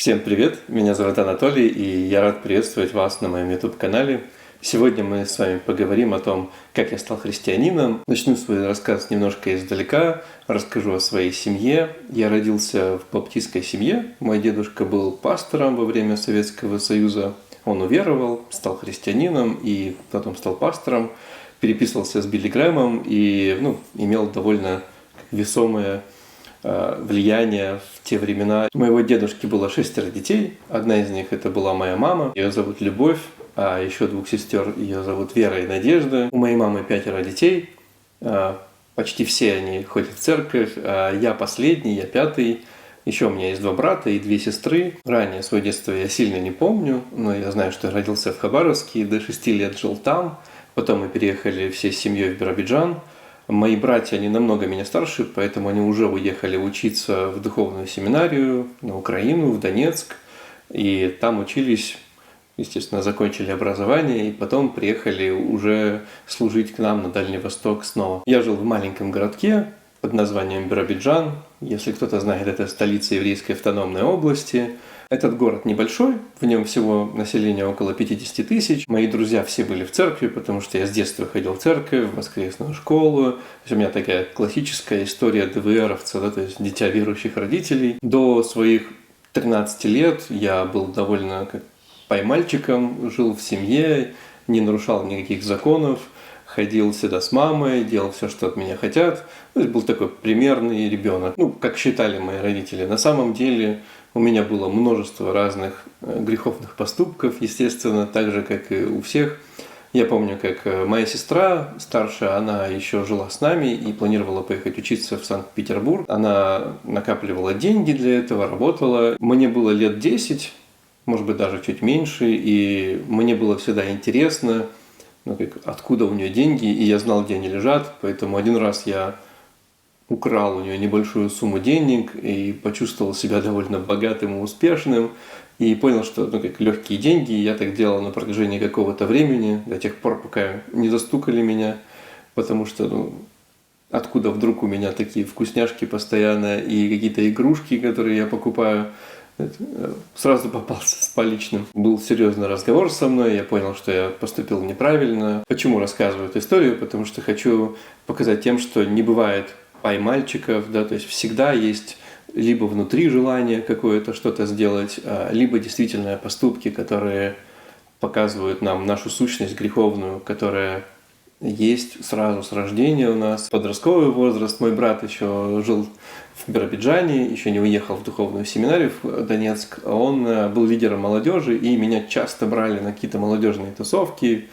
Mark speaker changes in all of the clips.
Speaker 1: Всем привет, меня зовут Анатолий, и я рад приветствовать вас на моем YouTube-канале. Сегодня мы с вами поговорим о том, как я стал христианином. Начну свой рассказ немножко издалека, расскажу о своей семье. Я родился в баптистской семье, мой дедушка был пастором во время Советского Союза. Он уверовал, стал христианином и потом стал пастором, переписывался с Билли Грэмом и имел довольно весомое влияние в те времена. У моего дедушки было 6 детей. Одна из них это была моя мама. Ее зовут Любовь, а еще 2 сестер ее зовут Вера и Надежда. У моей мамы 5 детей. Почти все они ходят в церковь. Я последний, я 5. Еще у меня есть 2 брата и 2 сестры. Ранее свое детство я сильно не помню, но я знаю, что я родился в Хабаровске и до 6 лет жил там. Потом мы переехали всей семьей в Биробиджан. Мои братья, они намного меня старше, поэтому они уже уехали учиться в духовную семинарию на Украину, в Донецк. И там учились, естественно, закончили образование, и потом приехали уже служить к нам на Дальний Восток снова. Я жил в маленьком городке под названием Биробиджан. Если кто-то знает, это столица еврейской автономной области. Этот город небольшой, в нем всего население около 50 тысяч. Мои друзья все были в церкви, потому что я с детства ходил в церковь, в воскресную школу. То есть у меня такая классическая история ДВРовца, то есть дитя верующих родителей. До своих 13 лет я был довольно как поймальчиком, жил в семье, не нарушал никаких законов, ходил всегда с мамой, делал все, что от меня хотят. То есть был такой примерный ребенок, как считали мои родители. На самом деле у меня было множество разных греховных поступков, естественно, так же, как и у всех. Я помню, как моя сестра старшая, она еще жила с нами и планировала поехать учиться в Санкт-Петербург. Она накапливала деньги для этого, работала. Мне было лет 10, может быть, даже чуть меньше, и мне было всегда интересно, откуда у нее деньги, и я знал, где они лежат, поэтому один раз я украл у нее небольшую сумму денег и почувствовал себя довольно богатым и успешным. И понял, что легкие деньги, я так делал на протяжении какого-то времени, до тех пор, пока не застукали меня, потому что откуда вдруг у меня такие вкусняшки постоянно и какие-то игрушки, которые я покупаю. Сразу попался с поличным. Был серьезный разговор со мной, я понял, что я поступил неправильно. Почему рассказываю эту историю? Потому что хочу показать тем, что не бывает поймальчиков, то есть всегда есть либо внутри желание какое-то что-то сделать, либо действительно поступки, которые показывают нам нашу сущность греховную, которая есть сразу с рождения у нас. Подростковый возраст. Мой брат еще жил в Биробиджане, еще не уехал в духовную семинарию в Донецк. Он был лидером молодежи, и меня часто брали на какие-то молодежные тусовки.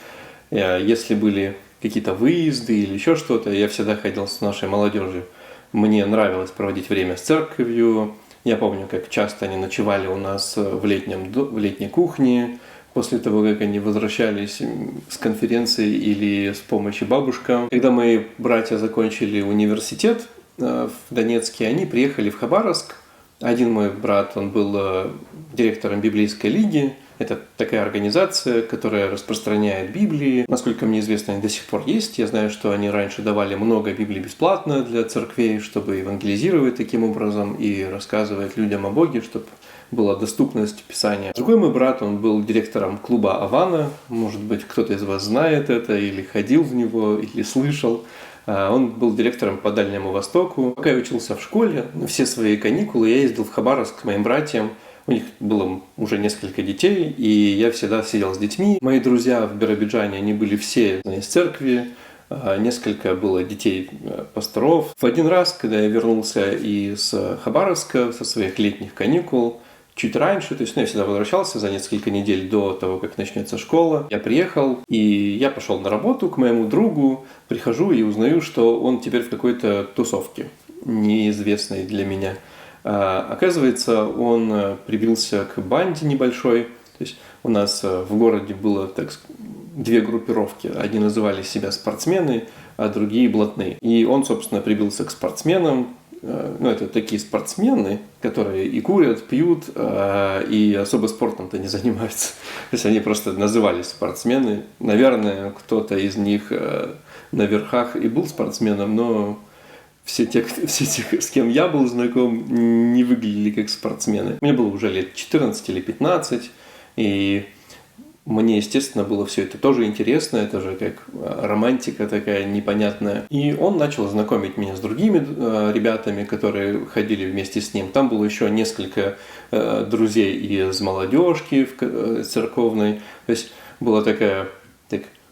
Speaker 1: Если были какие-то выезды или еще что-то, я всегда ходил с нашей молодежью. Мне нравилось проводить время с церковью. Я помню, как часто они ночевали у нас в летней кухне, после того, как они возвращались с конференции или с помощи бабушкам. Когда мои братья закончили университет в Донецке, они приехали в Хабаровск. Один мой брат, он был директором библейской лиги. Это такая организация, которая распространяет Библии. Насколько мне известно, они до сих пор есть. Я знаю, что они раньше давали много Библий бесплатно для церквей, чтобы евангелизировать таким образом и рассказывать людям о Боге, чтобы была доступность Писания. Другой мой брат, он был директором клуба «Авана». Может быть, кто-то из вас знает это, или ходил в него, или слышал. Он был директором по Дальнему Востоку. Пока я учился в школе, на все свои каникулы я ездил в Хабаровск к моим братьям. У них было уже несколько детей, и я всегда сидел с детьми. Мои друзья в Биробиджане, они были все из церкви. Несколько было детей пасторов. В один раз, когда я вернулся из Хабаровска со своих летних каникул, чуть раньше, то есть я всегда возвращался за несколько недель до того, как начнется школа. Я приехал, и я пошел на работу к моему другу, прихожу и узнаю, что он теперь в какой-то тусовке, неизвестной для меня. Оказывается, он прибился к банде небольшой. То есть у нас в городе было 2 группировки. Одни называли себя спортсмены, а другие блатные. И он, собственно, прибился к спортсменам. Это такие спортсмены, которые и курят, пьют, и особо спортом-то не занимаются. То есть они просто назывались спортсмены. Наверное, кто-то из них на верхах и был спортсменом, но все те, с кем я был знаком, не выглядели как спортсмены. Мне было уже лет 14 или 15, и мне, естественно, было все это тоже интересно, это же как романтика такая непонятная. И он начал знакомить меня с другими ребятами, которые ходили вместе с ним. Там было еще несколько друзей из молодежки церковной. То есть была такая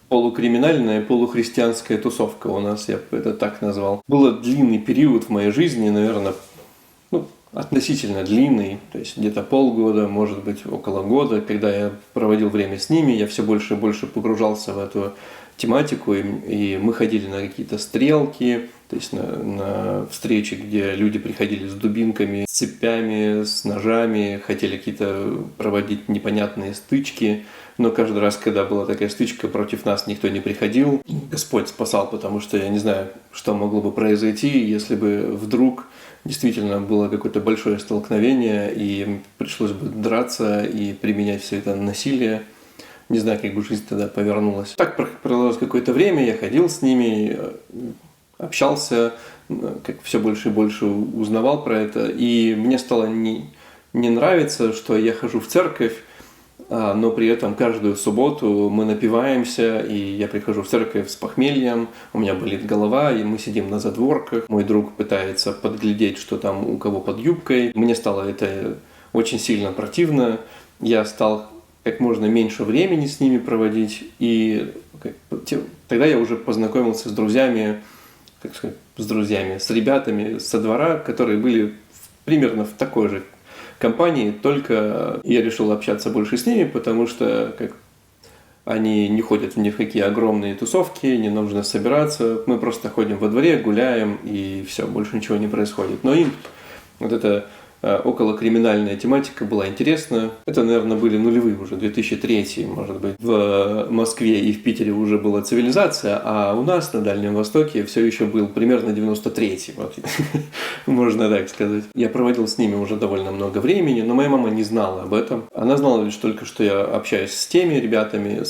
Speaker 1: полукриминальная, полухристианская тусовка у нас, я бы это так назвал. Был длинный период в моей жизни, наверное, относительно длинный, то есть где-то полгода, может быть, около года, когда я проводил время с ними, я все больше и больше погружался в эту тематику, и мы ходили на какие-то стрелки, то есть на встречи, где люди приходили с дубинками, с цепями, с ножами, хотели какие-то проводить непонятные стычки, но каждый раз, когда была такая стычка, против нас никто не приходил. Господь спасал, потому что я не знаю, что могло бы произойти, если бы вдруг действительно было какое-то большое столкновение, и пришлось бы драться и применять все это насилие. Не знаю, как бы жизнь тогда повернулась. Так продолжалось какое-то время, я ходил с ними, общался, как все больше и больше узнавал про это. И мне стало не нравиться, что я хожу в церковь, но при этом каждую субботу мы напиваемся, и я прихожу в церковь с похмельем, у меня болит голова, и мы сидим на задворках. Мой друг пытается подглядеть, что там у кого под юбкой. Мне стало это очень сильно противно. Я стал как можно меньше времени с ними проводить, и тогда я уже познакомился с друзьями, с ребятами со двора, которые были примерно в такой же компании, только я решил общаться больше с ними, потому что они не ходят ни в какие огромные тусовки, не нужно собираться, мы просто ходим во дворе, гуляем, и все, больше ничего не происходит. Но им вот эта околокриминальная тематика была интересна. Это, наверное, были нулевые уже, 2003, может быть. В Москве и в Питере уже была цивилизация, а у нас на Дальнем Востоке все еще был примерно 93-й, вот, можно так сказать. Я проводил с ними уже довольно много времени, но моя мама не знала об этом. Она знала лишь только, что я общаюсь с теми ребятами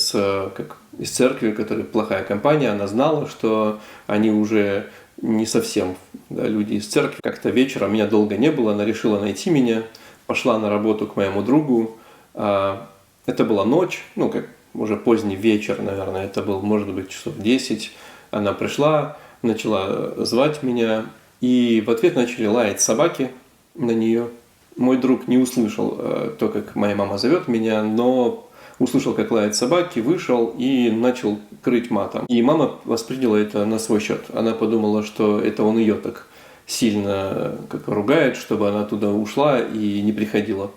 Speaker 1: из церкви, которые плохая компания. Она знала, что они уже не совсем люди из церкви. Как-то вечером, меня долго не было, она решила найти меня, пошла на работу к моему другу. Это была ночь, уже поздний вечер, наверное, это был, может быть, часов 10. Она пришла, начала звать меня, и в ответ начали лаять собаки на нее. Мой друг не услышал то, как моя мама зовет меня, но услышал, как лают собаки, вышел и начал крыть матом. И мама восприняла это на свой счет. Она подумала, что это он ее так сильно ругает, чтобы она туда ушла и не приходила.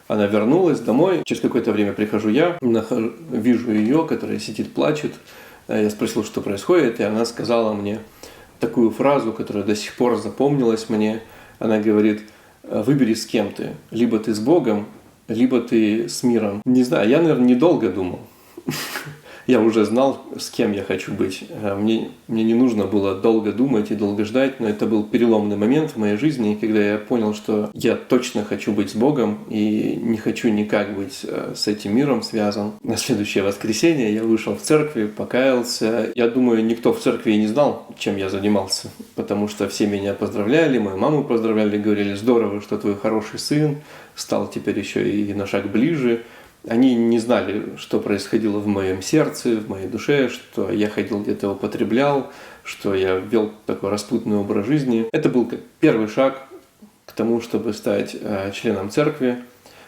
Speaker 1: Она вернулась домой. Через какое-то время прихожу я, вижу ее, которая сидит, плачет. Я спросил, что происходит, и она сказала мне такую фразу, которая до сих пор запомнилась мне. Она говорит: выбери, с кем ты. Либо ты с Богом, либо ты с миром. Не знаю, я, наверное, недолго думал. Я уже знал, с кем я хочу быть. Мне не нужно было долго думать и долго ждать, но это был переломный момент в моей жизни, когда я понял, что я точно хочу быть с Богом и не хочу никак быть с этим миром связан. На следующее воскресенье я вышел в церковь, покаялся. Я думаю, никто в церкви и не знал, чем я занимался, потому что все меня поздравляли, мою маму поздравляли, говорили: здорово, что твой хороший сын стал теперь еще и на шаг ближе. Они не знали, что происходило в моем сердце, в моей душе, что я ходил где-то употреблял, что я вел такой распутный образ жизни. Это был как первый шаг к тому, чтобы стать членом церкви.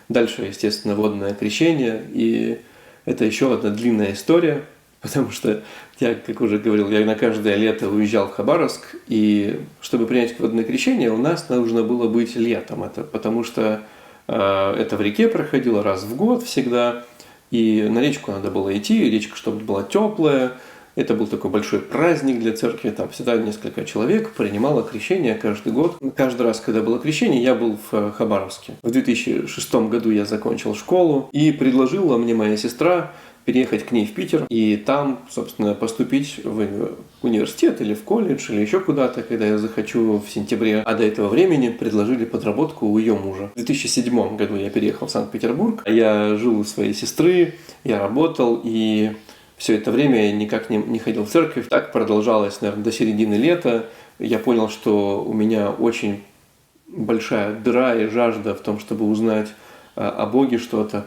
Speaker 1: Дальше, естественно, водное крещение. И это еще одна длинная история, потому что я, как уже говорил, я на каждое лето уезжал в Хабаровск. И чтобы принять водное крещение, у нас нужно было быть летом. Это потому что это в реке проходило раз в год всегда, и на речку надо было идти, речка, чтобы была теплая. Это был такой большой праздник для церкви, там всегда несколько человек принимало крещение каждый год. Каждый раз, когда было крещение, я был в Хабаровске. В 2006 году я закончил школу, и предложила мне моя сестра переехать к ней в Питер и там, собственно, поступить в университет или в колледж или еще куда-то, когда я захочу в сентябре. А до этого времени предложили подработку у ее мужа. В 2007 году я переехал в Санкт-Петербург. Я жил у своей сестры, я работал, и все это время я никак не ходил в церковь. Так продолжалось, наверное, до середины лета. я понял, что у меня очень большая дыра и жажда в том, чтобы узнать о Боге что-то,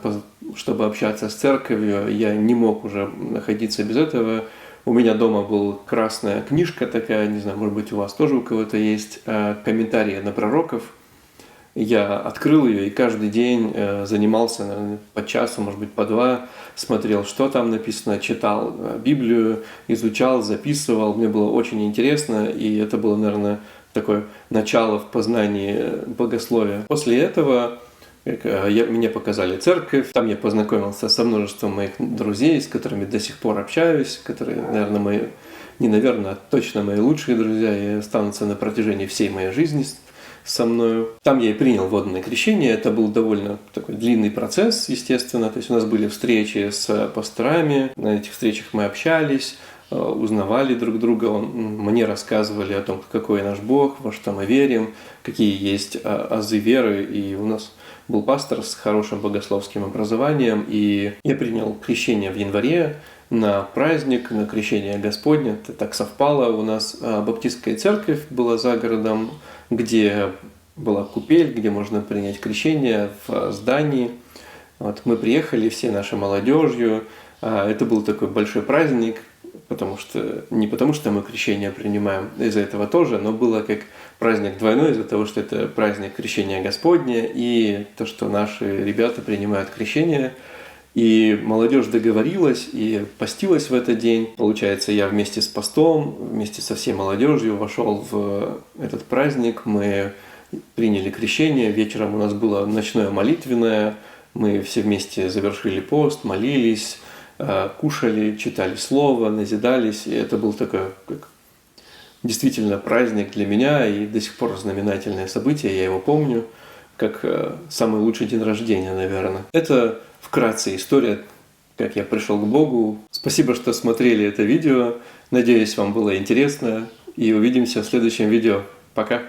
Speaker 1: чтобы общаться с церковью. Я не мог уже находиться без этого. У меня дома была красная книжка такая, не знаю, может быть, у вас тоже у кого-то есть, комментарии на пророков. Я открыл ее и каждый день занимался, наверное, по часу, может быть, по два, смотрел, что там написано, читал Библию, изучал, записывал. Мне было очень интересно, и это было, наверное, такое начало в познании богословия. После этого мне показали церковь, там я познакомился со множеством моих друзей, с которыми до сих пор общаюсь, которые, наверное, точно мои лучшие друзья и останутся на протяжении всей моей жизни со мною. Там я и принял водное крещение. Это был довольно такой длинный процесс, естественно. То есть у нас были встречи с пасторами, на этих встречах мы общались, узнавали друг друга, мне рассказывали о том, какой наш Бог, во что мы верим, какие есть азы веры. И у нас был пастор с хорошим богословским образованием, и я принял крещение в январе на праздник, на крещение Господне. Это так совпало. У нас баптистская церковь была за городом, где была купель, где можно принять крещение в здании. Вот, мы приехали все нашей молодежью. Это был такой большой праздник, не потому что мы крещение принимаем, из-за этого тоже, но было как праздник двойной из-за того, что это праздник крещения Господня и то, что наши ребята принимают крещение. И молодежь договорилась и постилась в этот день. Получается, я вместе с постом, вместе со всей молодежью вошел в этот праздник. Мы приняли крещение. Вечером у нас было ночное молитвенное. Мы все вместе завершили пост, молились, кушали, читали слово, назидались. И это был такой действительно праздник для меня и до сих пор знаменательное событие. Я его помню как самый лучший день рождения, наверное. Это вкратце история, как я пришел к Богу. Спасибо, что смотрели это видео. Надеюсь, вам было интересно. И увидимся в следующем видео. Пока!